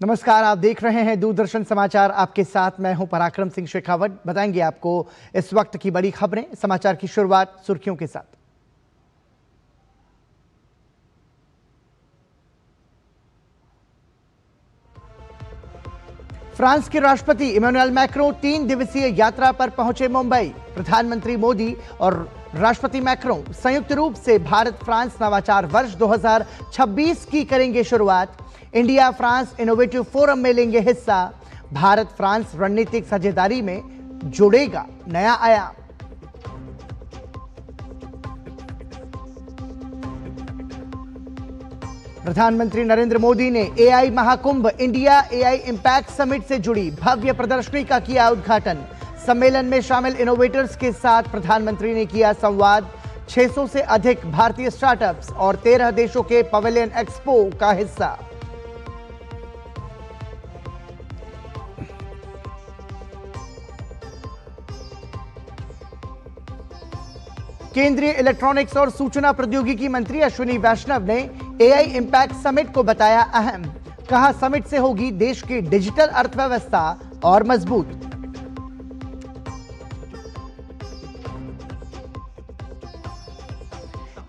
नमस्कार, आप देख रहे हैं दूरदर्शन समाचार। आपके साथ मैं हूं पराक्रम सिंह शेखावत। बताएंगे आपको इस वक्त की बड़ी खबरें। समाचार की शुरुआत सुर्खियों के साथ। फ्रांस के राष्ट्रपति इमैनुअल मैक्रों 3 दिवसीय यात्रा पर पहुंचे मुंबई। प्रधानमंत्री मोदी और राष्ट्रपति मैक्रों संयुक्त रूप से भारत फ्रांस नवाचार वर्ष 2026 की करेंगे शुरुआत। इंडिया फ्रांस इनोवेटिव फोरम में लेंगे हिस्सा। भारत फ्रांस रणनीतिक साझेदारी में जुड़ेगा नया आयाम। प्रधानमंत्री नरेंद्र मोदी ने AI Mahakumbh India AI impact summit से जुड़ी भव्य प्रदर्शनी का किया उद्घाटन। सम्मेलन में शामिल इनोवेटर्स के साथ प्रधानमंत्री ने किया संवाद। 600 से अधिक भारतीय स्टार्टअप्स और 13 देशों के पवेलियन एक्सपो का हिस्सा। केंद्रीय इलेक्ट्रॉनिक्स और सूचना प्रौद्योगिकी मंत्री अश्विनी वैष्णव ने एआई इंपैक्ट समिट को बताया अहम। कहा, समिट से होगी देश की डिजिटल अर्थव्यवस्था और मजबूत।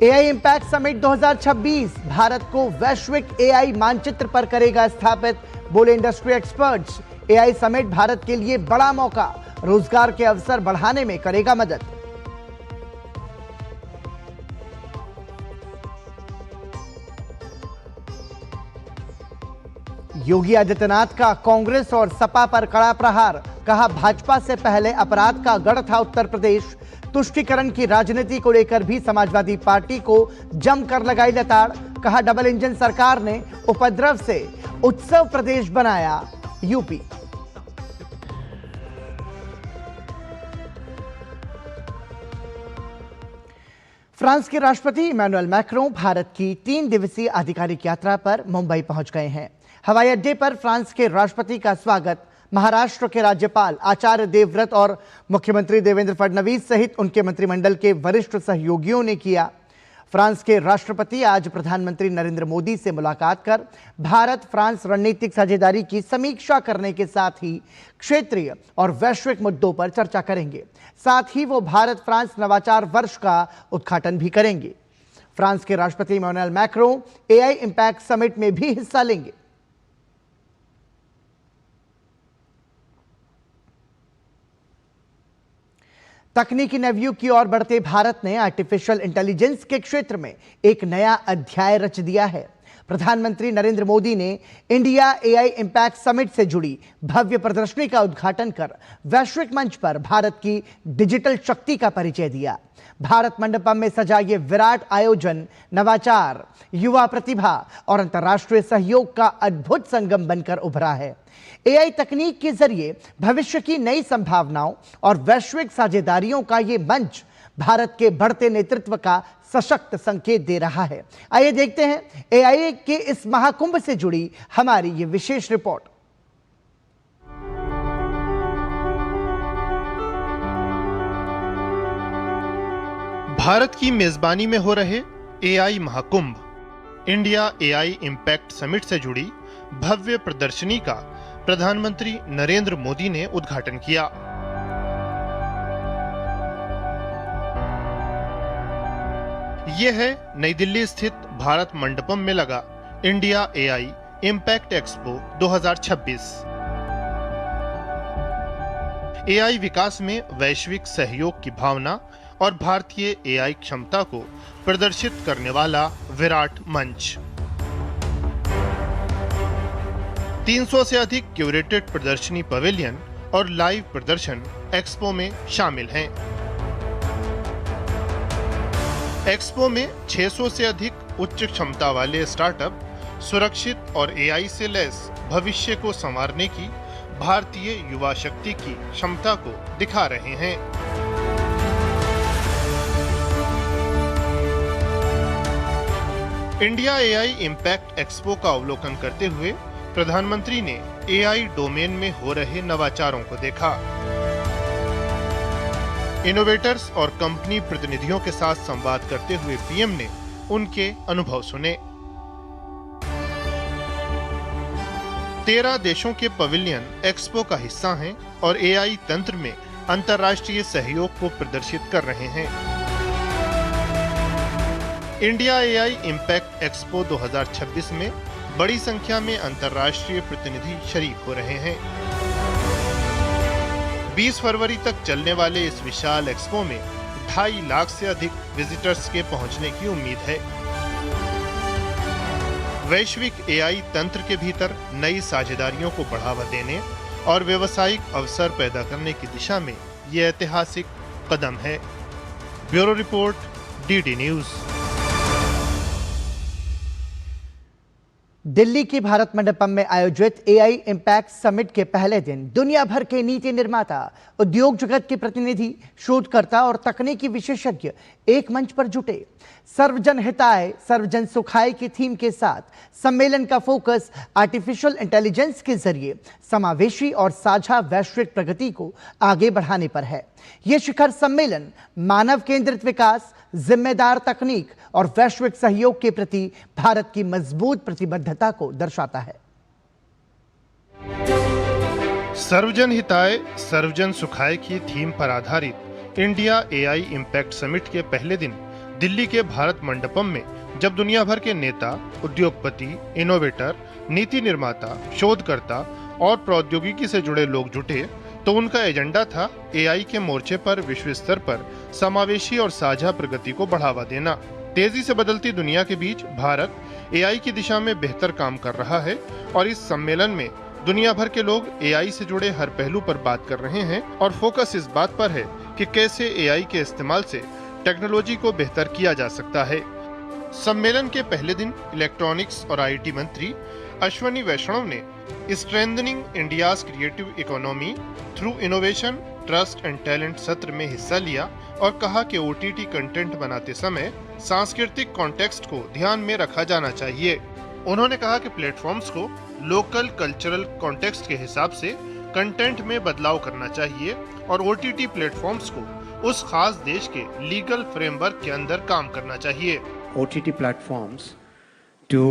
एआई इंपैक्ट समिट 2026 भारत को वैश्विक एआई मानचित्र पर करेगा स्थापित, बोले industry experts. AI summit Bharat के लिए बड़ा मौका, रोजगार के अवसर बढ़ाने में करेगा मदद। योगी आदित्यनाथ का कांग्रेस और सपा पर कड़ा प्रहार। कहा, भाजपा से पहले अपराध का गढ़ था उत्तर प्रदेश। तुष्टीकरण की राजनीति को लेकर भी समाजवादी पार्टी को जमकर लगाई लताड़। कहा, डबल इंजन सरकार ने उपद्रव से उत्सव प्रदेश बनाया यूपी। फ्रांस के राष्ट्रपति इमैनुअल मैक्रों भारत की 3 दिवसीय आधिकारिक यात्रा पर मुंबई पहुंच गए हैं। हवाई अड्डे पर फ्रांस के राष्ट्रपति का स्वागत महाराष्ट्र के राज्यपाल आचार्य देवव्रत और मुख्यमंत्री देवेंद्र फडणवीस सहित उनके मंत्रिमंडल के वरिष्ठ सहयोगियों ने किया। फ्रांस के राष्ट्रपति आज प्रधानमंत्री नरेंद्र मोदी से मुलाकात कर भारत फ्रांस रणनीतिक साझेदारी की समीक्षा करने के साथ ही क्षेत्रीय और वैश्विक मुद्दों पर चर्चा करेंगे। साथ ही वो भारत फ्रांस नवाचार वर्ष का उद्घाटन भी करेंगे। फ्रांस के राष्ट्रपति Emmanuel Macron AI impact summit में भी हिस्सा लेंगे। तकनीकी नवयुग की ओर बढ़ते भारत ने आर्टिफिशियल इंटेलिजेंस के क्षेत्र में एक नया अध्याय रच दिया है। प्रधानमंत्री नरेंद्र मोदी ने इंडिया एआई इंपैक्ट समिट से जुड़ी भव्य प्रदर्शनी का उद्घाटन कर वैश्विक मंच पर भारत की डिजिटल शक्ति का परिचय दिया। भारत मंडपम में सजा ये विराट आयोजन नवाचार, युवा प्रतिभा और अंतर्राष्ट्रीय सहयोग का अद्भुत संगम बनकर उभरा है। एआई तकनीक के जरिए भविष्य की नई संभावनाओं और वैश्विक साझेदारियों का ये मंच भारत के बढ़ते नेतृत्व का सशक्त संकेत दे रहा है। आइए देखते हैं एआई के इस महाकुंभ से जुड़ी हमारी ये विशेष रिपोर्ट। भारत की मेजबानी में हो रहे AI Mahakumbh India AI impact summit से जुड़ी भव्य प्रदर्शनी का प्रधानमंत्री नरेंद्र मोदी ने उद्घाटन किया। यह है नई दिल्ली स्थित भारत मंडपम में लगा India AI impact expo 2026। AI विकास में वैश्विक सहयोग की भावना और भारतीय एआई क्षमता को प्रदर्शित करने वाला विराट मंच। 300 से अधिक क्यूरेटेड प्रदर्शनी पवेलियन और लाइव प्रदर्शन एक्सपो में शामिल हैं। एक्सपो में 600 से अधिक उच्च क्षमता वाले स्टार्टअप सुरक्षित और एआई से लैस भविष्य को संवारने की भारतीय युवा शक्ति की क्षमता को दिखा रहे हैं। इंडिया एआई इंपैक्ट एक्सपो का अवलोकन करते हुए प्रधानमंत्री ने एआई डोमेन में हो रहे नवाचारों को देखा। इनोवेटर्स और कंपनी प्रतिनिधियों के साथ संवाद करते हुए पीएम ने उनके अनुभव सुने। 13 देशों के पवेलियन एक्सपो का हिस्सा हैं और एआई तंत्र में अंतर्राष्ट्रीय सहयोग को प्रदर्शित कर रहे हैं। इंडिया एआई इम्पैक्ट एक्सपो 2026 में बड़ी संख्या में अंतर्राष्ट्रीय प्रतिनिधि शरीक हो रहे हैं। 20 फरवरी तक चलने वाले इस विशाल एक्सपो में 2.5 लाख से अधिक विजिटर्स के पहुंचने की उम्मीद है। वैश्विक एआई तंत्र के भीतर नई साझेदारियों को बढ़ावा देने और व्यावसायिक अवसर पैदा करने की दिशा में ये ऐतिहासिक कदम है। Bureau report, DD news. Delhi की भारत मंडपम में आयोजित एआई इम्पैक्ट समिट के पहले दिन दुनिया भर के नीति निर्माता, उद्योग जगत के प्रतिनिधि, शोधकर्ता और तकनीकी विशेषज्ञ एक मंच पर जुटे। सर्वजन हिताय सर्वजन सुखाय की थीम के साथ सम्मेलन का फोकस आर्टिफिशियल इंटेलिजेंस के जरिए समावेशी और साझा वैश्विक प्रगति को आगे बढ़ाने पर है। यह शिखर सम्मेलन मानव केंद्रित विकास, जिम्मेदार तकनीक और वैश्विक सहयोग के प्रति भारत की मजबूत प्रतिबद्धता को दर्शाता है। सर्वजन हिताय सर्वजन सुखाय की थीम पर आधारित इंडिया एआई इम्पैक्ट समिट के पहले दिन दिल्ली के भारत मंडपम में जब दुनिया भर के नेता, उद्योगपति, इनोवेटर, नीति निर्माता, शोधकर्ता और प्रौद्योगिकी से जुड़े लोग जुटे तो उनका एजेंडा था एआई के मोर्चे पर विश्व स्तर पर समावेशी और साझा प्रगति को बढ़ावा देना। तेजी से बदलती दुनिया के बीच भारत एआई की दिशा में बेहतर काम कर रहा है और इस सम्मेलन में दुनिया भर के लोग एआई से जुड़े हर पहलू पर बात कर रहे हैं और फोकस इस बात पर है कि कैसे एआई के इस्तेमाल से टेक्नोलॉजी को बेहतर किया जा सकता है। सम्मेलन के पहले दिन इलेक्ट्रॉनिक्स और आईटी मंत्री अश्वनी वैष्णव ने strengthening India's creative economy through innovation, trust and talent सत्र में हिस्सा लिया और कहा कि ओटीटी कंटेंट बनाते समय सांस्कृतिक कॉन्टेक्स्ट को ध्यान में रखा जाना चाहिए। उन्होंने कहा कि प्लेटफॉर्म्स को लोकल कल्चरल कॉन्टेक्स्ट के हिसाब से कंटेंट में बदलाव करना चाहिए और ओटीटी प्लेटफॉर्म्स को उस खास देश के लीगल फ्रेमवर्क के अंदर काम करना चाहिए। OTT platforms to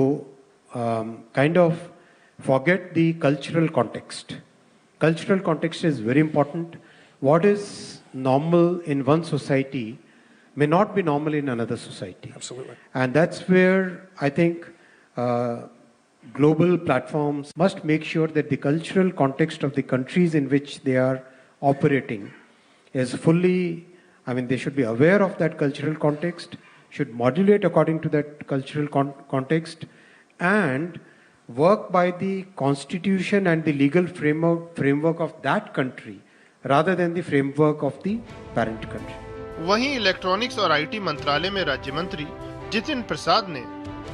kind of forget the cultural context. Cultural context is very important. What is normal in one society may not be normal in another society. Absolutely. And that's where I think global platforms must make sure that the cultural context of the countries in which they are operating is fully, they should be aware of that cultural context, should modulate according to that cultural context, and work by the constitution and the legal framework of that country rather than the framework of the parent country. वहीं electronics और IT मंत्रालय में राज्य मंत्री जितिन प्रसाद ने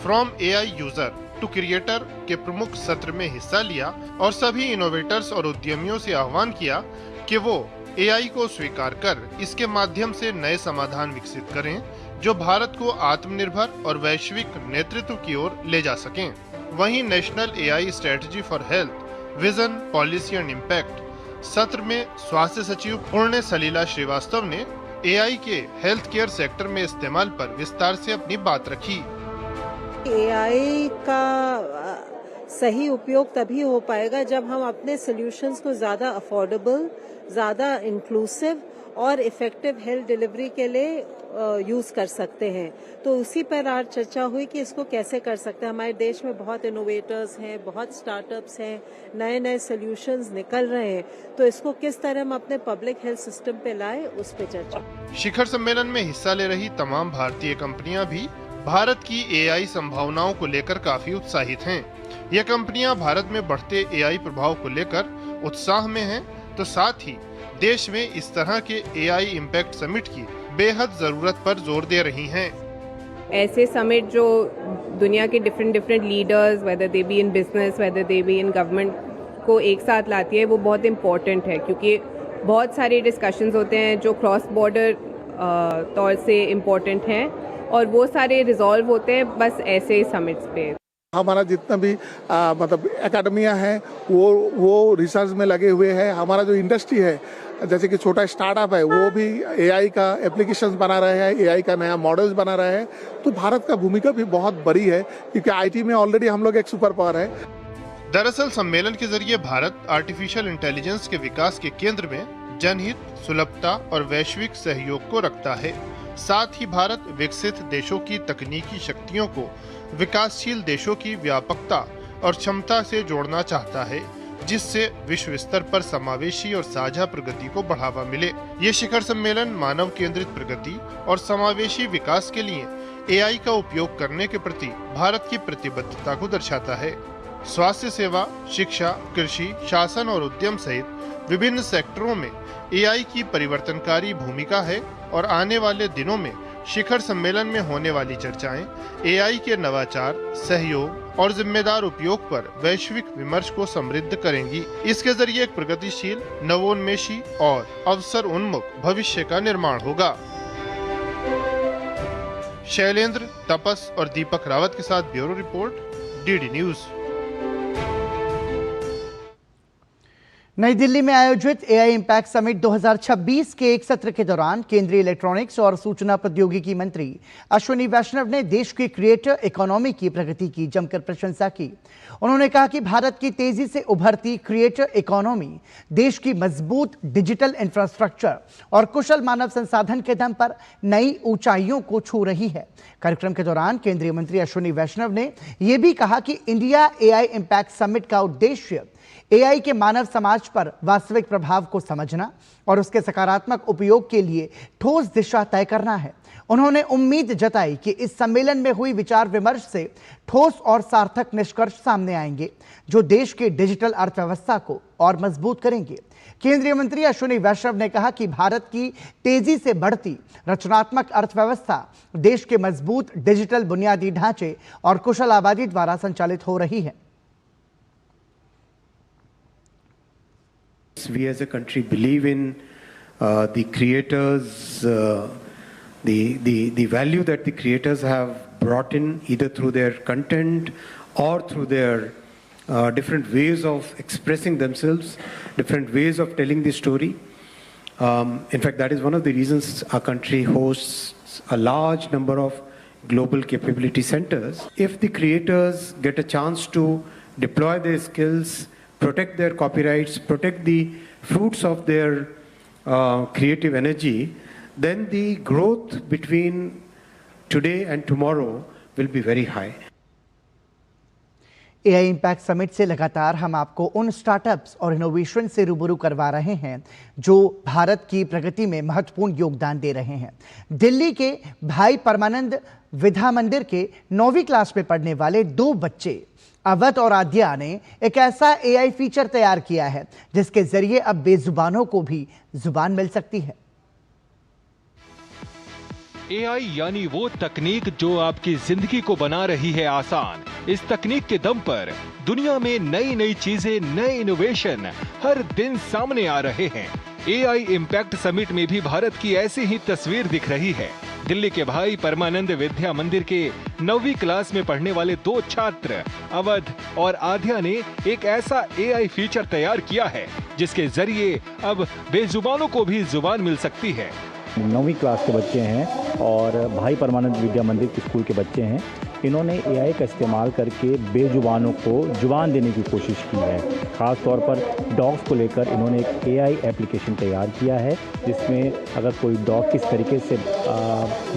from AI user to creator के प्रमुख सत्र में हिस्सा लिया और सभी इनोवेटर्स और उद्यमियों से आह्वान किया कि वो एआई को स्वीकार कर इसके माध्यम से नए समाधान विकसित करें जो भारत को आत्मनिर्भर और वैश्विक नेतृत्व की ओर ले जा सकें। वहीं national AI strategy for health, vision, policy and impact सत्र में स्वास्थ्य सचिव पुण्य सलीला श्रीवास्तव ने एआई के हेल्थ केयर सेक्टर में इस्तेमाल पर विस्तार से अपनी बात रखी। एआई का सही उपयोग तभी हो पाएगा जब हम अपने सॉल्यूशंस को ज्यादा अफोर्डेबल, ज्यादा इंक्लूसिव और इफेक्टिव हेल्थ डिलीवरी के लिए यूज कर सकते हैं। तो उसी पर आज चर्चा हुई कि इसको कैसे कर सकते हैं। हमारे देश में बहुत इनोवेटर्स हैं, बहुत स्टार्टअप्स हैं, नए नए सॉल्यूशंस निकल रहे हैं, तो इसको किस तरह हम अपने पब्लिक हेल्थ सिस्टम पे लाए, उस पे चर्चा। शिखर सम्मेलन में हिस्सा ले रही तमाम भारतीय कंपनियां भी भारत की एआई संभावनाओं को लेकर काफी उत्साहित हैं। ये कंपनियां भारत में बढ़ते एआई प्रभाव को लेकर उत्साह में हैं, तो साथ ही देश में इस तरह के एआई इम्पैक्ट समिट की बेहद जरूरत पर जोर दे रही हैं। ऐसे समिट जो दुनिया के different leaders, whether they be in business, whether they be in government, को एक साथ लाती है, वो बहुत इम्पोर्टेंट है क्योंकि बहुत सारे डिस्कशंस होते हैं जो क्रॉस बॉर्डर तौर से इम्पोर्टेंट हैं और वो सारे रिजॉल्व होते हैं बस ऐसे समिट्स पे। हमारा जितना भी एकेडमिया है वो रिसर्च में लगे हुए हैं। हमारा जो इंडस्ट्री है, जैसे कि छोटा स्टार्टअप है, वो भी एआई का एप्लीकेशंस बना रहे हैं, एआई का नया मॉडल्स बना रहे हैं। तो भारत का भूमिका भी बहुत बड़ी है क्योंकि आईटी में ऑलरेडी हम लोग एक सुपर पावर है। दरअसल सम्मेलन के जरिए भारत आर्टिफिशियल इंटेलिजेंस के विकास के केंद्र में जनहित, सुलभता और वैश्विक सहयोग को रखता है। साथ ही भारत विकसित देशों की तकनीकी शक्तियों को विकासशील देशों की व्यापकता और क्षमता से जोड़ना चाहता है, जिससे विश्व स्तर पर समावेशी और साझा प्रगति को बढ़ावा मिले। ये शिखर सम्मेलन मानव केंद्रित प्रगति और समावेशी विकास के लिए एआई का उपयोग करने के प्रति भारत की प्रतिबद्धता को दर्शाता है। स्वास्थ्य सेवा, शिक्षा, कृषि, शासन और उद्यम सहित विभिन्न सेक्टरों में एआई की परिवर्तनकारी भूमिका है और आने वाले दिनों में शिखर सम्मेलन में होने वाली चर्चाएं एआई के नवाचार, सहयोग और जिम्मेदार उपयोग पर वैश्विक विमर्श को समृद्ध करेंगी। इसके जरिए एक प्रगतिशील, नवोन्मेषी और अवसर उन्मुख भविष्य का निर्माण होगा। शैलेंद्र, तपस और दीपक रावत के साथ ब्यूरो रिपोर्ट, डीडी न्यूज। नई दिल्ली में आयोजित एआई इम्पैक्ट समिट 2026 के एक सत्र के दौरान केंद्रीय इलेक्ट्रॉनिक्स और सूचना प्रौद्योगिकी मंत्री अश्विनी वैष्णव ने देश की क्रिएटर इकोनॉमी की प्रगति की जमकर प्रशंसा की। उन्होंने कहा कि भारत की तेजी से उभरती क्रिएटर इकोनॉमी देश की मजबूत डिजिटल इंफ्रास्ट्रक्चर और कुशल मानव संसाधन के दम पर नई ऊंचाइयों को छू रही है। कार्यक्रम के दौरान केंद्रीय मंत्री अश्विनी वैष्णव ने यह भी कहा कि इंडिया एआई इम्पैक्ट समिट का उद्देश्य एआई के मानव समाज पर वास्तविक प्रभाव को समझना और उसके सकारात्मक उपयोग के लिए ठोस दिशा तय करना है। उन्होंने उम्मीद जताई कि इस सम्मेलन में हुई विचार विमर्श से ठोस और सार्थक निष्कर्ष सामने आएंगे, जो देश की डिजिटल अर्थव्यवस्था को और मजबूत करेंगे। केंद्रीय मंत्री अश्विनी वैष्णव ने कहा कि भारत की तेजी से बढ़ती रचनात्मक अर्थव्यवस्था देश के मजबूत डिजिटल बुनियादी ढांचे और कुशल आबादी द्वारा संचालित हो रही है। We as a country believe in the creators, the value that the creators have brought in, either through their content or through their different ways of expressing themselves, different ways of telling the story. In fact, that is one of the reasons our country hosts a large number of global capability centers. If the creators get a chance to deploy their skills, protect their copyrights, protect the fruits of their creative energy, then the growth between today and tomorrow will be very high. AI impact summit से लगातार हम आपको उन startups और innovation से रूबरू करवा रहे हैं जो भारत की प्रगति में महत्वपूर्ण योगदान दे रहे हैं। दिल्ली के भाई परमानंद विद्या मंदिर के 9वीं क्लास में पढ़ने वाले 2 बच्चे अवध और आद्या ने एक ऐसा एआई फीचर तैयार किया है जिसके जरिए अब बेजुबानों को भी जुबान मिल सकती है। एआई यानी वो तकनीक जो आपकी जिंदगी को बना रही है आसान। इस तकनीक के दम पर दुनिया में नई नई चीजें, नए इनोवेशन हर दिन सामने आ रहे हैं। एआई इम्पैक्ट समिट में भी भारत की ऐसी ही तस्वीर दिख रही है। दिल्ली के भाई परमानंद विद्या मंदिर के 9वीं क्लास में पढ़ने वाले 2 छात्र अवध और आध्या ने एक ऐसा एआई फीचर तैयार किया है जिसके जरिए अब बेजुबानों को भी जुबान मिल सकती है। 9वीं क्लास के बच्चे हैं और भाई परमानंद विद्या मंदिर के स्कूल के बच्चे हैं। इन्होंने एआई का इस्तेमाल करके बेजुबानों को जुबान देने की कोशिश की है। ख़ास तौर पर डॉग्स को लेकर इन्होंने एक एआई एप्लीकेशन तैयार किया है जिसमें अगर कोई डॉग किस तरीके से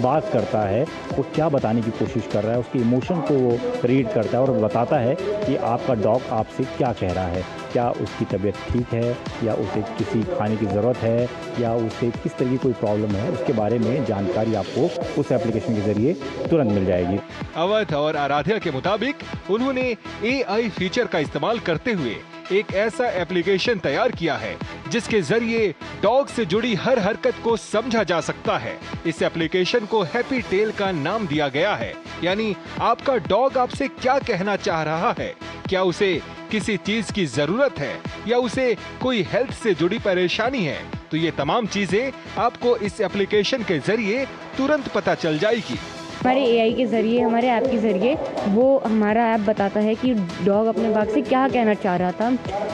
बात करता है, वो क्या बताने की कोशिश कर रहा है, उसके इमोशन को वो रीड करता है और बताता है कि आपका डॉग आपसे क्या कह रहा है। क्या उसकी तबीयत ठीक है या उसे किसी खाने की ज़रूरत है या उसे किस तरह की कोई प्रॉब्लम है, उसके बारे में जानकारी आपको उस एप्लीकेशन के ज़रिए तुरंत मिल जाएगी। अवध और आराध्या के मुताबिक उन्होंने एआई फीचर का इस्तेमाल करते हुए एक ऐसा एप्लीकेशन तैयार किया है जिसके जरिए डॉग से जुड़ी हर हरकत को समझा जा सकता है। इस एप्लीकेशन को हैप्पी टेल का नाम दिया गया है, यानी आपका डॉग आपसे क्या कहना चाह रहा है, क्या उसे किसी चीज की जरूरत है या उसे कोई हेल्थ से जुड़ी परेशानी है, तो ये तमाम चीजें आपको इस एप्लीकेशन के जरिए तुरंत पता चल जाएगी। हमारे एआई के ज़रिए, हमारे ऐप के ज़रिए वो हमारा ऐप बताता है कि डॉग अपने बाग से क्या कहना चाह रहा था।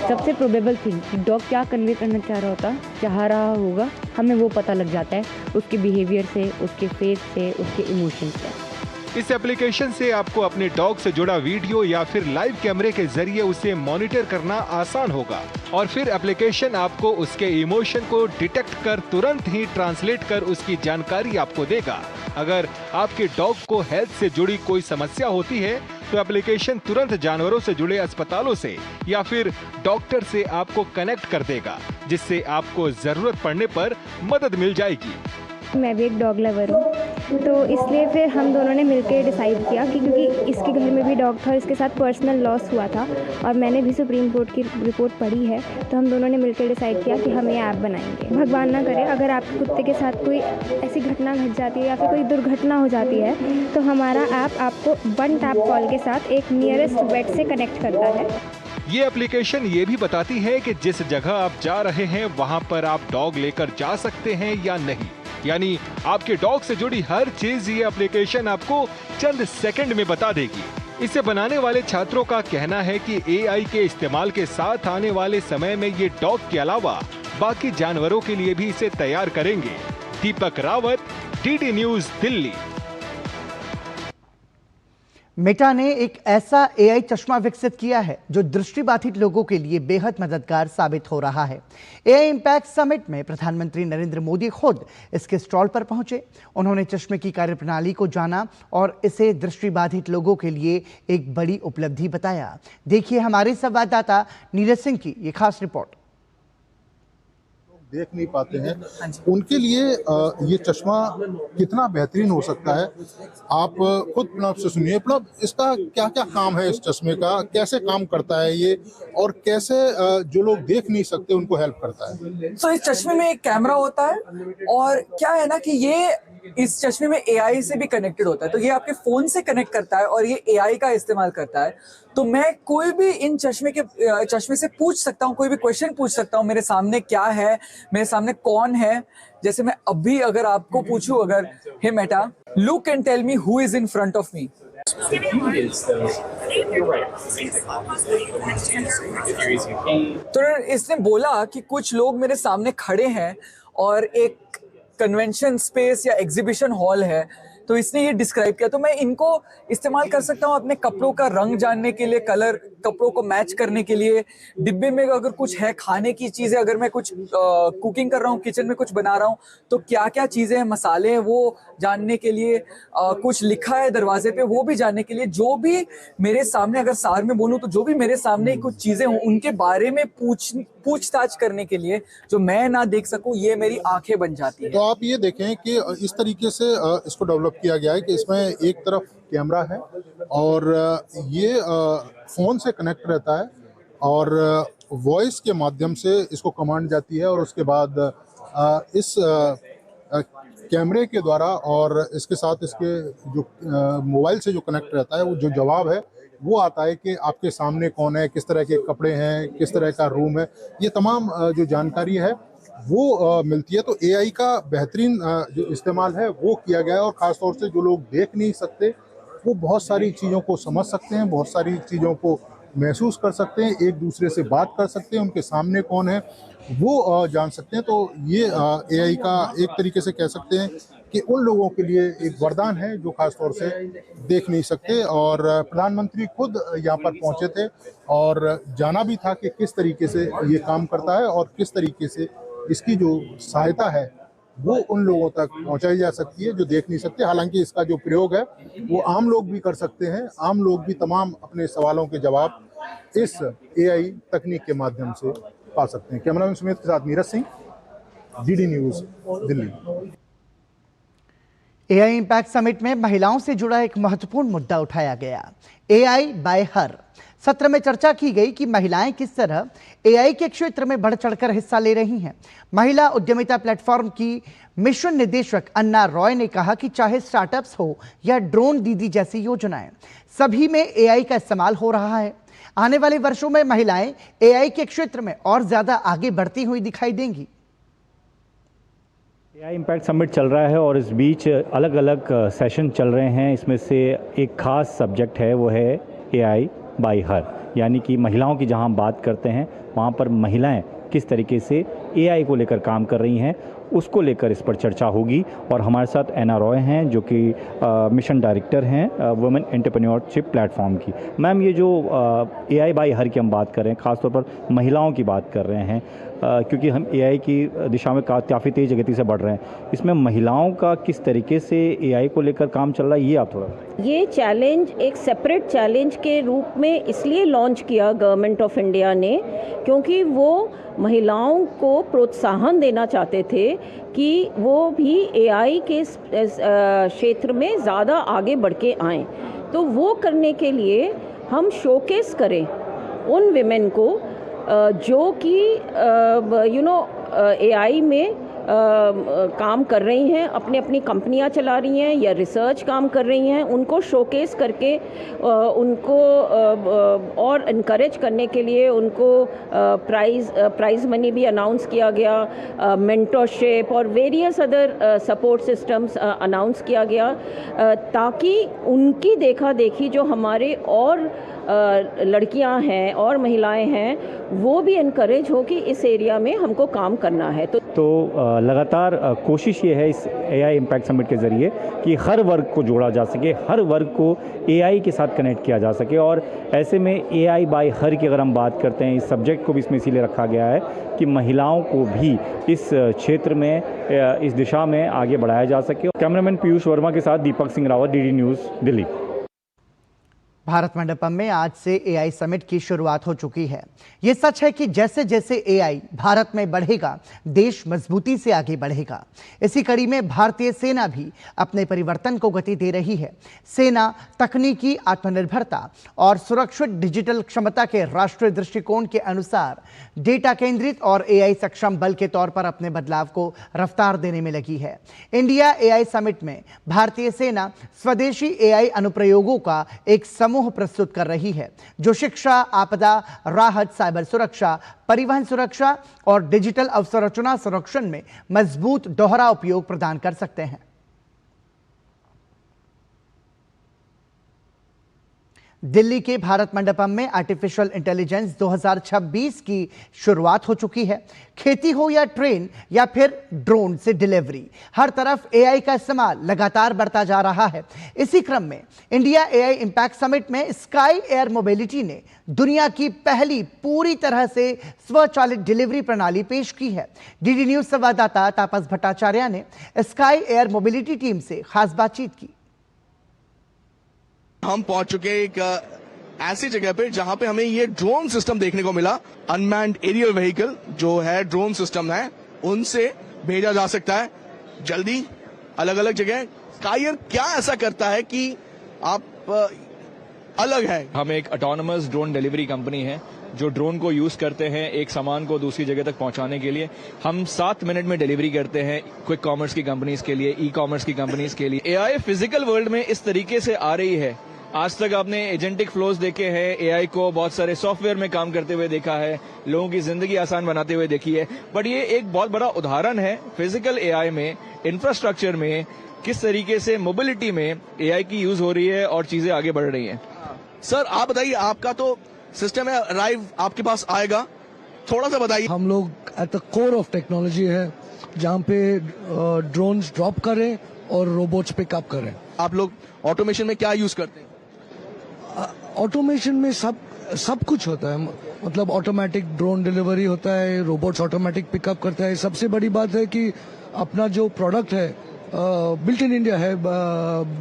सबसे प्रोबेबल थिंग कि डॉग क्या कन्वे करना चाह रहा होगा, हमें वो पता लग जाता है उसके बिहेवियर से, उसके फेस से, उसके इमोशन से। इस एप्लीकेशन से आपको अपने डॉग से जुड़ा वीडियो या फिर लाइव कैमरे के जरिए उसे मॉनिटर करना आसान होगा और फिर एप्लीकेशन आपको उसके इमोशन को डिटेक्ट कर तुरंत ही ट्रांसलेट कर उसकी जानकारी आपको देगा। अगर आपके डॉग को हेल्थ से जुड़ी कोई समस्या होती है तो एप्लीकेशन तुरंत जानवरों से जुड़े अस्पतालों से या फिर डॉक्टर से आपको कनेक्ट कर देगा, जिससे आपको जरूरत पड़ने पर मदद मिल जाएगी। मैं भी एक डॉग लवर हूँ, तो इसलिए फिर हम दोनों ने मिलकर डिसाइड किया कि क्योंकि इसके घर में भी डॉग था, इसके साथ पर्सनल लॉस हुआ था और मैंने भी सुप्रीम कोर्ट की रिपोर्ट पढ़ी है, तो हम दोनों ने मिलकर डिसाइड किया कि हम ये ऐप बनाएंगे। भगवान ना करे अगर आपके कुत्ते के साथ कोई ऐसी घटना घट जाती है या फिर कोई दुर्घटना हो जाती है तो हमारा ऐप आपको 1 टैप कॉल के साथ एक नियरेस्ट वेट से कनेक्ट करता है। ये एप्लीकेशन ये भी बताती है कि जिस जगह आप जा रहे हैं वहाँ पर आप डॉग लेकर जा सकते हैं या नहीं, यानी आपके डॉग से जुड़ी हर चीज ये एप्लीकेशन आपको चंद सेकंड में बता देगी। इसे बनाने वाले छात्रों का कहना है कि एआई के इस्तेमाल के साथ आने वाले समय में ये डॉग के अलावा बाकी जानवरों के लिए भी इसे तैयार करेंगे। Deepak Rawat, DD news, Delhi. Meta ने एक ऐसा एआई चश्मा विकसित किया है जो दृष्टिबाधित लोगों के लिए बेहद मददगार साबित हो रहा है। एआई इम्पैक्ट समिट में प्रधानमंत्री नरेंद्र मोदी खुद इसके स्टॉल पर पहुंचे। उन्होंने चश्मे की कार्यप्रणाली को जाना और इसे दृष्टिबाधित लोगों के लिए एक बड़ी उपलब्धि बताया। देखिए हमारे संवाददाता नीरज सिंह की ये खास रिपोर्ट। देख नहीं पाते हैं उनके लिए ये चश्मा कितना बेहतरीन हो सकता है, आप खुद प्रणब से सुनिए। प्रणब, इसका क्या क्या काम है, इस चश्मे का कैसे काम करता है ये, और कैसे जो लोग देख नहीं सकते उनको हेल्प करता है? तो इस चश्मे में एक कैमरा होता है और क्या है ना कि ये इस चश्मे में एआई से भी कनेक्टेड होता है, तो ये आपके फोन से कनेक्ट करता है और ये एआई का इस्तेमाल करता है। तो मैं कोई भी इन चश्मे से पूछ सकता हूँ, कोई भी क्वेश्चन पूछ सकता हूँ, मेरे सामने क्या है, मेरे सामने कौन है। जैसे मैं अभी अगर आपको पूछूं, अगर hey Meta, look and tell me who is in front of me. तो इसने बोला कि कुछ लोग मेरे सामने खड़े हैं और एक कन्वेंशन स्पेस या एग्जीबिशन हॉल है, तो इसने ये डिस्क्राइब किया। तो मैं इनको इस्तेमाल कर सकता हूँ अपने कपड़ों का रंग जानने के लिए, कलर कपड़ों को मैच करने के लिए, डिब्बे में अगर कुछ है खाने की चीजें, अगर मैं कुछ कुकिंग कर रहा हूँ, किचन में कुछ बना रहा हूँ, तो क्या क्या चीजें हैं, मसाले हैं, वो जानने के लिए, कुछ लिखा है दरवाजे पे वो भी जानने के लिए, जो भी मेरे सामने, अगर सार में बोलूँ तो जो भी मेरे सामने कुछ चीजें हों उनके बारे में पूछताछ करने के लिए, जो मैं ना देख सकूं, ये मेरी आंखें बन जाती है। तो आप ये देखें कि इस तरीके से इसको डेवलप किया गया है कि इसमें एक तरफ कैमरा है और ये फोन से कनेक्ट रहता है और वॉइस के माध्यम से इसको कमांड जाती है और उसके बाद इस कैमरे के द्वारा और इसके साथ इसके जो मोबाइल से जो कनेक्ट रहता है, वो जो जवाब है वो आता है कि आपके सामने कौन है, किस तरह के कपड़े हैं, किस तरह का रूम है, ये तमाम जो जानकारी है वो मिलती है। तो एआई का बेहतरीन जो इस्तेमाल है वो किया गया है और ख़ास तौर से जो लोग देख नहीं सकते वो बहुत सारी चीज़ों को समझ सकते हैं, बहुत सारी चीज़ों को महसूस कर सकते हैं, एक दूसरे से बात कर सकते हैं, उनके सामने कौन है वो जान सकते हैं। तो ये एआई का एक तरीके से कह सकते हैं कि उन लोगों के लिए एक वरदान है जो खास तौर से देख नहीं सकते। और प्रधानमंत्री खुद यहाँ पर पहुँचे थे और जाना भी था कि किस तरीके से ये काम करता है और किस तरीके से इसकी जो सहायता है वो उन लोगों तक पहुंचाई जा सकती है जो देख नहीं सकते। हालांकि इसका जो प्रयोग है वो आम लोग भी कर सकते हैं, आम लोग भी तमाम अपने सवालों के जवाब इस एआई तकनीक के माध्यम से पा सकते हैं। कैमरामैन सुमित के साथ Neeraj Singh, DD news, Delhi. AI impact summit में महिलाओं से जुड़ा एक महत्वपूर्ण मुद्दा उठाया गया, एआई बाय हर। सत्र में चर्चा की गई कि महिलाएं किस तरह एआई के क्षेत्र में बढ़ चढ़कर हिस्सा ले रही हैं। महिला उद्यमिता प्लेटफॉर्म की मिशन निदेशक अन्ना रॉय ने कहा कि चाहे स्टार्टअप्स हो या ड्रोन दीदी जैसी योजनाएं, सभी में एआई का इस्तेमाल हो रहा है। आने वाले वर्षों में महिलाएं एआई के क्षेत्र में और ज्यादा आगे बढ़ती हुई दिखाई देंगी। एआई इम्पैक्ट समिट चल रहा है और इस बीच अलग अलग सेशन चल रहे हैं। इसमें से एक खास सब्जेक्ट है वो है एआई बाय हर, यानी कि महिलाओं की जहां हम बात करते हैं वहां पर महिलाएं किस तरीके से एआई को लेकर काम कर रही हैं, उसको लेकर इस पर चर्चा होगी। और हमारे साथ एना रॉय हैं जो कि मिशन डायरेक्टर हैं वुमेन एंटरप्रेन्योरशिप प्लेटफॉर्म की। मैम, ये जो AI बाय हर की हम बात कर रहे हैं, ख़ासतौर पर महिलाओं की बात कर रहे हैं, क्योंकि हम AI की दिशा में काफ़ी तेज़ गति से बढ़ रहे हैं, इसमें महिलाओं का किस तरीके से AI को लेकर काम चल रहा है, ये आप थोड़ा। ये चैलेंज एक सेपरेट चैलेंज के रूप में इसलिए लॉन्च किया गवर्नमेंट ऑफ इंडिया ने, क्योंकि वो महिलाओं को प्रोत्साहन देना चाहते थे कि वो भी AI के क्षेत्र में ज़्यादा आगे बढ़ के आएँ। तो वो करने के लिए हम शोकेस करें उन विमेन को जो कि AI में काम कर रही हैं, अपनी अपनी कंपनियां चला रही हैं या रिसर्च काम कर रही हैं, उनको शोकेस करके उनको और इनकरेज करने के लिए उनको प्राइज़ मनी भी अनाउंस किया गया, मेंटरशिप और various other support systems announce किया गया, ताकि उनकी देखा देखी जो हमारे और लड़कियां हैं और महिलाएं हैं वो भी इनकरेज हो कि इस एरिया में हमको काम करना है। तो लगातार कोशिश ये है इस AI इम्पैक्ट समिट के ज़रिए कि हर वर्ग को जोड़ा जा सके, हर वर्ग को AI के साथ कनेक्ट किया जा सके। और ऐसे में AI बाय हर की अगर हम बात करते हैं, इस सब्जेक्ट को भी इसमें इसीलिए रखा गया है कि महिलाओं को भी इस क्षेत्र में, इस दिशा में आगे बढ़ाया जा सके। कैमरामैन पीयूष वर्मा के साथ दीपक सिंह रावत, DD न्यूज़, दिल्ली। भारत मंडपम में आज से AI समिट की शुरुआत हो चुकी है। ये सच है कि जैसे जैसे AI भारत में बढ़ेगा, देश मजबूती से आगे बढ़ेगा। इसी कड़ी में भारतीय सेना भी अपने परिवर्तन को गति दे रही है। सेना तकनीकी आत्मनिर्भरता और सुरक्षित डिजिटल क्षमता के राष्ट्रीय दृष्टिकोण के अनुसार डेटा केंद्रित और AI सक्षम बल के तौर पर अपने बदलाव को रफ्तार देने में लगी है। इंडिया AI समिट में भारतीय सेना स्वदेशी AI अनुप्रयोगों का एक समूह प्रस्तुत कर रही है, जो शिक्षा, आपदा राहत, साइबर सुरक्षा, परिवहन सुरक्षा और डिजिटल अवसंरचना संरक्षण में मजबूत दोहरा उपयोग प्रदान कर सकते हैं। दिल्ली के भारत मंडपम में आर्टिफिशियल इंटेलिजेंस 2026 की शुरुआत हो चुकी है। खेती हो या ट्रेन या फिर ड्रोन से डिलीवरी, हर तरफ AI का इस्तेमाल लगातार बढ़ता जा रहा है। इसी क्रम में इंडिया AI इम्पैक्ट समिट में स्काई एयर मोबिलिटी ने दुनिया की पहली पूरी तरह से स्वचालित डिलीवरी प्रणाली पेश की है। DD न्यूज संवाददाता तापस भट्टाचार्य ने स्काई एयर मोबिलिटी टीम से खास बातचीत की। हम पहुंच चुके एक ऐसी जगह पे जहां पे हमें ये ड्रोन सिस्टम देखने को मिला। अनमैन्ड एरियल व्हीकल जो है ड्रोन सिस्टम है, उनसे भेजा जा सकता है जल्दी अलग अलग जगह। स्काई एयर क्या ऐसा करता है कि आप अलग है? हम एक ऑटोनमस ड्रोन डिलीवरी कंपनी है जो ड्रोन को यूज करते हैं एक सामान को दूसरी जगह तक पहुंचाने के लिए। हम 7 मिनट में डिलीवरी करते हैं क्विक कॉमर्स की कंपनीज के लिए, ई कॉमर्स की कंपनीज के लिए। AI फिजिकल वर्ल्ड में इस तरीके से आ रही है। आज तक आपने एजेंटिक फ्लोज देखे हैं, AI को बहुत सारे सॉफ्टवेयर में काम करते हुए देखा है, लोगों की जिंदगी आसान बनाते हुए देखी है, बट ये एक बहुत बड़ा उदाहरण है फिजिकल AI में, इंफ्रास्ट्रक्चर में किस तरीके से मोबिलिटी में AI की यूज हो रही है और चीजें आगे बढ़ रही हैं। सर आप बताइए, आपका तो सिस्टम है, अराइव आपके पास आएगा, थोड़ा सा बताइए। हम लोग at the core of technology है, जहाँ पे ड्रोन्स ड्रॉप करें और रोबोट्स पिकअप करें। आप लोग ऑटोमेशन में क्या यूज करते हैं? ऑटोमेशन में सब कुछ होता है, मतलब ऑटोमेटिक ड्रोन डिलीवरी होता है, रोबोट्स ऑटोमेटिक पिकअप करता है। सबसे बड़ी बात है कि अपना जो प्रोडक्ट है बिल्ट इन इंडिया है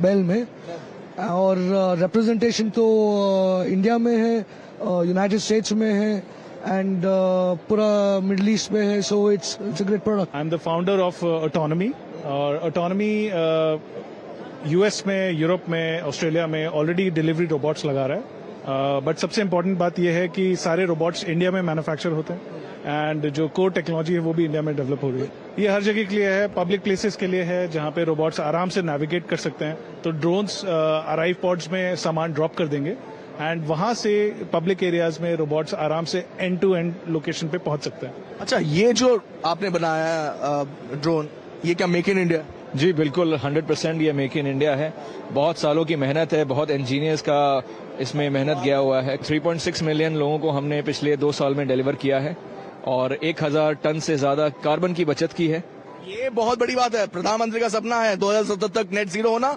बेल में, और रिप्रेजेंटेशन तो इंडिया में है, यूनाइटेड स्टेट्स में है एंड पूरा मिडिल ईस्ट में है। So it's a great product. I am the founder of autonomy, और ऑटोनॉमी US में, यूरोप में, ऑस्ट्रेलिया में ऑलरेडी डिलीवरी रोबोट्स लगा रहा है। बट सबसे इम्पोर्टेंट बात यह है कि सारे रोबोट्स इंडिया में मैन्युफैक्चर होते हैं एंड जो कोर टेक्नोलॉजी है वो भी इंडिया में डेवलप हो रही है। ये हर जगह के लिए है, पब्लिक प्लेसेस के लिए है जहाँ पे रोबोट्स आराम से नेविगेट कर सकते हैं। तो ड्रोन्स अराइव पॉड्स में सामान ड्रॉप कर देंगे एंड वहां से पब्लिक एरियाज में रोबोट्स आराम से एंड टू एंड लोकेशन पे पहुंच सकते हैं। अच्छा, ये जो आपने बनाया ड्रोन, ये क्या मेक इन इंडिया? जी बिल्कुल, 100% ये मेक इन इंडिया है। बहुत सालों की मेहनत है, बहुत इंजीनियर्स का इसमें मेहनत गया हुआ है। 3.6 मिलियन लोगों को हमने पिछले 2 साल में डिलीवर किया है और 1000 टन से ज्यादा कार्बन की बचत की है। ये बहुत बड़ी बात है। प्रधानमंत्री का सपना है 2070 तक नेट जीरो होना।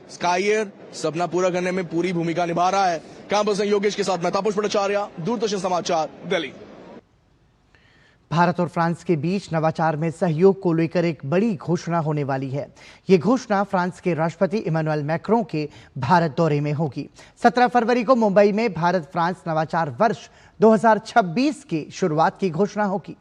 स्काई एयर सपना पूरा करने में पूरी भूमिका निभा रहा है। कैंपस में योगेश के साथ मैं तापस भट्टाचार्य, दूरदर्शन समाचार, दिल्ली। भारत और फ्रांस के बीच नवाचार में सहयोग को लेकर एक बड़ी घोषणा होने वाली है। ये घोषणा फ्रांस के राष्ट्रपति इमैनुअल मैक्रों के भारत दौरे में होगी। 17 फरवरी को मुंबई में भारत फ्रांस नवाचार वर्ष 2026 की शुरुआत की घोषणा होगी।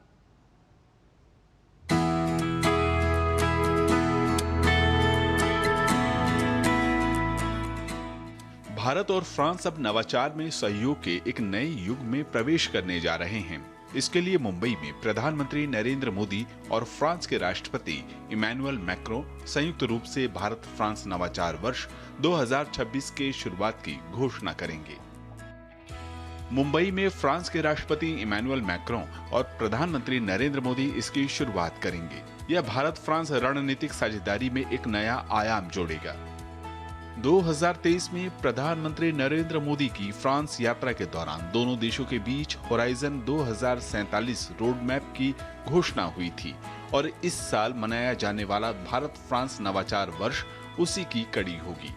भारत और फ्रांस अब नवाचार में सहयोग के एक नए युग में प्रवेश करने जा रहे हैं। इसके लिए मुंबई में प्रधानमंत्री नरेंद्र मोदी और फ्रांस के राष्ट्रपति इमैनुअल मैक्रों संयुक्त रूप से भारत फ्रांस नवाचार वर्ष 2026 के शुरुआत की घोषणा करेंगे। मुंबई में फ्रांस के राष्ट्रपति इमैनुअल मैक्रों और प्रधानमंत्री नरेंद्र मोदी इसकी शुरुआत करेंगे। यह भारत फ्रांस रणनीतिक साझेदारी में एक नया आयाम जोड़ेगा। 2023 में प्रधानमंत्री नरेंद्र मोदी की फ्रांस यात्रा के दौरान दोनों देशों के बीच होराइजन 2047 रोड मैप की घोषणा हुई थी और इस साल मनाया जाने वाला भारत फ्रांस नवाचार वर्ष उसी की कड़ी होगी।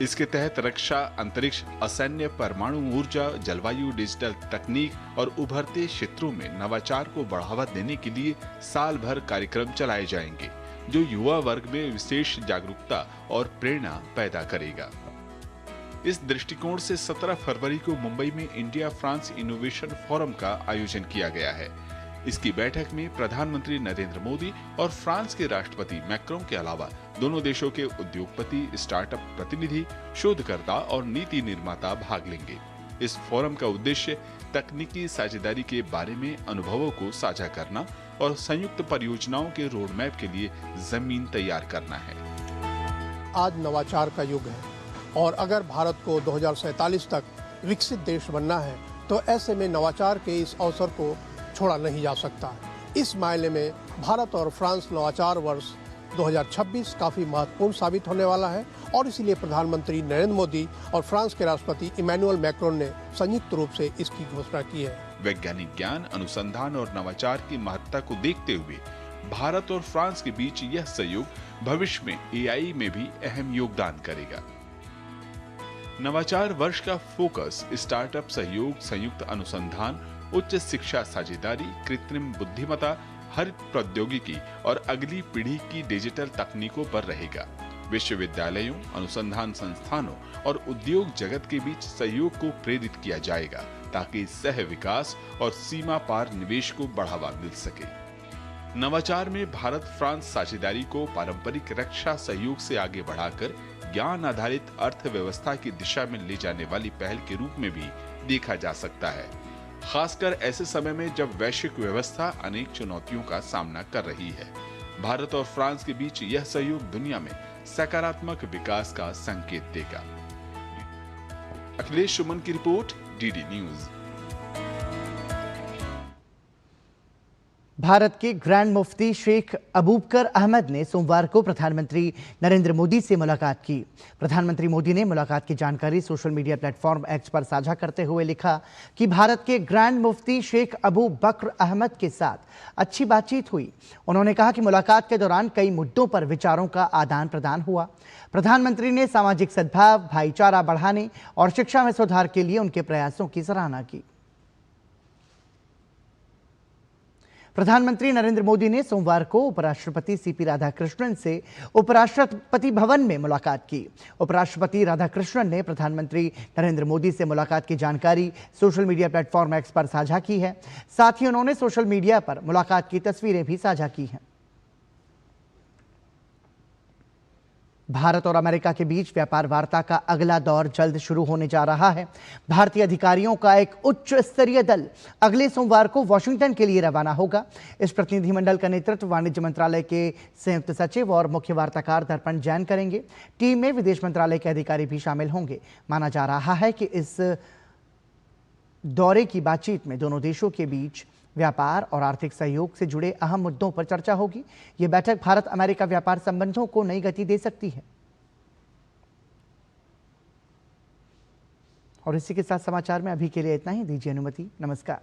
इसके तहत रक्षा, अंतरिक्ष, असैन्य, परमाणु ऊर्जा, जलवायु, डिजिटल तकनीक और उभरते क्षेत्रों में नवाचार को बढ़ावा देने के लिए साल भर कार्यक्रम चलाए जाएंगे, जो युवा वर्ग में विशेष जागरूकता और प्रेरणा पैदा करेगा। इस दृष्टिकोण से 17 फरवरी को मुंबई में इंडिया फ्रांस इनोवेशन फोरम का आयोजन किया गया है। इसकी बैठक में प्रधानमंत्री नरेंद्र मोदी और फ्रांस के राष्ट्रपति मैक्रों के अलावा दोनों देशों के उद्योगपति, स्टार्टअप प्रतिनिधि, शोधकर्ता और नीति निर्माता भाग लेंगे। इस फोरम का उद्देश्य तकनीकी साझेदारी के बारे में अनुभवों को साझा करना और संयुक्त परियोजनाओं के रोड मैप के लिए जमीन तैयार करना है। आज नवाचार का युग है और अगर भारत को 2047 तक विकसित देश बनना है तो ऐसे में नवाचार के इस अवसर को छोड़ा नहीं जा सकता। इस मायने में भारत और फ्रांस नवाचार वर्ष 2026 काफी महत्वपूर्ण साबित होने वाला है और इसीलिए प्रधानमंत्री नरेंद्र मोदी और फ्रांस के राष्ट्रपति इमैनुअल मैक्रों ने संयुक्त रूप से इसकी घोषणा की है। वैज्ञानिक ज्ञान, अनुसंधान और नवाचार की महत्ता को देखते हुए भारत और फ्रांस के बीच यह सहयोग भविष्य में एआई में भी अहम योगदान करेगा। नवाचार वर्ष का फोकस स्टार्टअप सहयोग, संयुक्त अनुसंधान, उच्च शिक्षा साझेदारी, कृत्रिम बुद्धिमत्ता, हरित प्रौद्योगिकी और अगली पीढ़ी की डिजिटल तकनीकों पर रहेगा। विश्वविद्यालयों, अनुसंधान संस्थानों और उद्योग जगत के बीच सहयोग को प्रेरित किया जाएगा ताकि सह विकास और सीमा पार निवेश को बढ़ावा मिल सके। नवाचार में भारत फ्रांस साझेदारी को पारंपरिक रक्षा सहयोग से आगे बढ़ाकर ज्ञान आधारित अर्थव्यवस्था की दिशा में ले जाने वाली पहल के रूप में भी देखा जा सकता है, खासकर ऐसे समय में जब वैश्विक व्यवस्था अनेक चुनौतियों का सामना कर रही है। भारत और फ्रांस के बीच यह सहयोग दुनिया में सकारात्मक विकास का संकेत देगा। अखिलेश सुमन की रिपोर्ट, डीडी न्यूज। भारत के ग्रैंड मुफ्ती शेख अबूबकर अहमद ने सोमवार को प्रधानमंत्री नरेंद्र मोदी से मुलाकात की। प्रधानमंत्री मोदी ने मुलाकात की जानकारी सोशल मीडिया प्लेटफॉर्म एक्स पर साझा करते हुए लिखा कि भारत के ग्रैंड मुफ्ती शेख अबूबकर अहमद के साथ अच्छी बातचीत हुई। उन्होंने कहा कि मुलाकात के दौरान कई मुद्दों पर विचारों का आदान प्रदान हुआ। प्रधानमंत्री ने सामाजिक सद्भाव, भाईचारा बढ़ाने और शिक्षा में सुधार के लिए उनके प्रयासों की सराहना की। प्रधानमंत्री नरेंद्र मोदी ने सोमवार को उपराष्ट्रपति सीपी राधाकृष्णन से उपराष्ट्रपति भवन में मुलाकात की। उपराष्ट्रपति राधाकृष्णन ने प्रधानमंत्री नरेंद्र मोदी से मुलाकात की जानकारी सोशल मीडिया प्लेटफॉर्म एक्स पर साझा की है। साथ ही उन्होंने सोशल मीडिया पर मुलाकात की तस्वीरें भी साझा की हैं। भारत और अमेरिका के बीच व्यापार वार्ता का अगला दौर जल्द शुरू होने जा रहा है। भारतीय अधिकारियों का एक उच्च स्तरीय दल अगले सोमवार को वॉशिंगटन के लिए रवाना होगा। इस प्रतिनिधिमंडल का नेतृत्व वाणिज्य मंत्रालय के संयुक्त सचिव और मुख्य वार्ताकार दर्पण जैन करेंगे। टीम में विदेश मंत्रालय के अधिकारी भी शामिल होंगे। माना जा रहा है कि इस दौरे की बातचीत में दोनों देशों के बीच व्यापार और आर्थिक सहयोग से जुड़े अहम मुद्दों पर चर्चा होगी। यह बैठक भारत अमेरिका व्यापार संबंधों को नई गति दे सकती है। और इसी के साथ समाचार में अभी के लिए इतना ही। दीजिए अनुमति। नमस्कार।